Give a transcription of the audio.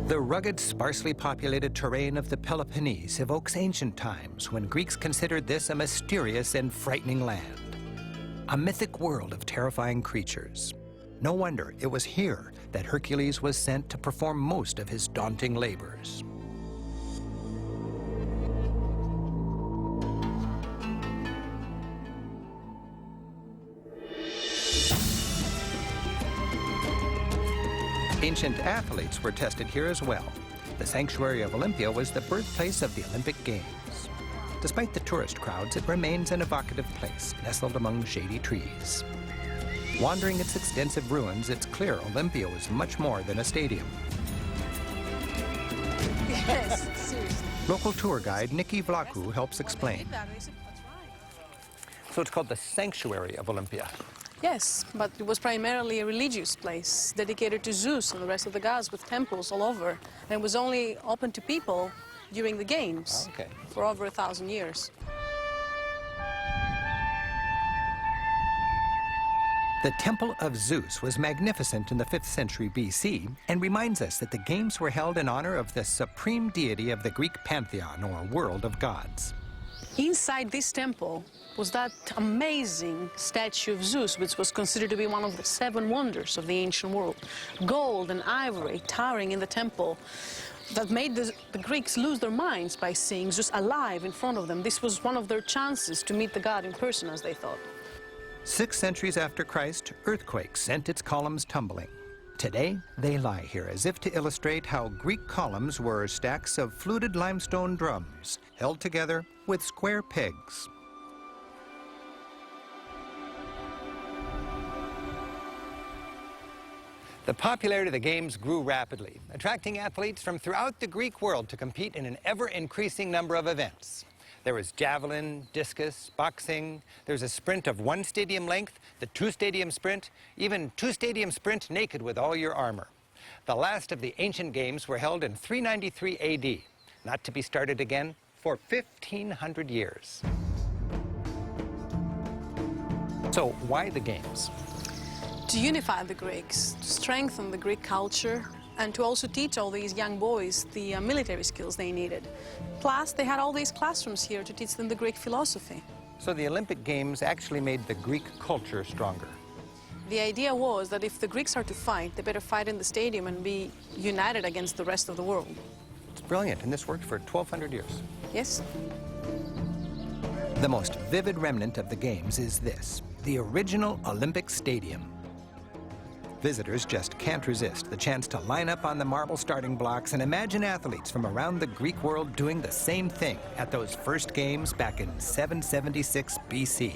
The rugged, sparsely populated terrain of the Peloponnese evokes ancient times when Greeks considered this a mysterious and frightening land. A mythic world of terrifying creatures. No wonder it was here that Hercules was sent to perform most of his daunting labors. Ancient athletes were tested here as well. The Sanctuary of Olympia was the birthplace of the Olympic Games. Despite the tourist crowds, it remains an evocative place, nestled among shady trees. Wandering its extensive ruins, it's clear Olympia was much more than a stadium. Yes, seriously. Local tour guide Niki Vlachou helps explain. So it's called the Sanctuary of Olympia. Yes, but it was primarily a religious place dedicated to Zeus and the rest of the gods with temples all over. And it was only open to people during the Games for over 1,000 years. The Temple of Zeus was magnificent in the 5th century BC and reminds us that the Games were held in honor of the supreme deity of the Greek pantheon, or world of gods. Inside this temple was that amazing statue of Zeus, which was considered to be one of the 7 wonders of the ancient world. Gold and ivory towering in the temple that made the Greeks lose their minds by seeing Zeus alive in front of them. This was one of their chances to meet the god in person, as they thought. 6 centuries after Christ, earthquakes sent its columns tumbling. Today, they lie here as if to illustrate how Greek columns were stacks of fluted limestone drums held together with square pegs. The popularity of the Games grew rapidly, attracting athletes from throughout the Greek world to compete in an ever-increasing number of events. There was javelin, discus, boxing. There's a sprint of 1 stadium length, the 2-stadium sprint, even 2-stadium sprint naked with all your armor. The last of the ancient Games were held in 393 AD, not to be started again for 1,500 years. So why the Games? To unify the Greeks, to strengthen the Greek culture, and to also teach all these young boys the military skills they needed. Plus, they had all these classrooms here to teach them the Greek philosophy. So the Olympic Games actually made the Greek culture stronger. The idea was that if the Greeks are to fight, they better fight in the stadium and be united against the rest of the world. It's brilliant, and this worked for 1,200 years. Yes. The most vivid remnant of the Games is this, the original Olympic Stadium. Visitors just can't resist the chance to line up on the marble starting blocks and imagine athletes from around the Greek world doing the same thing at those first Games back in 776 BC.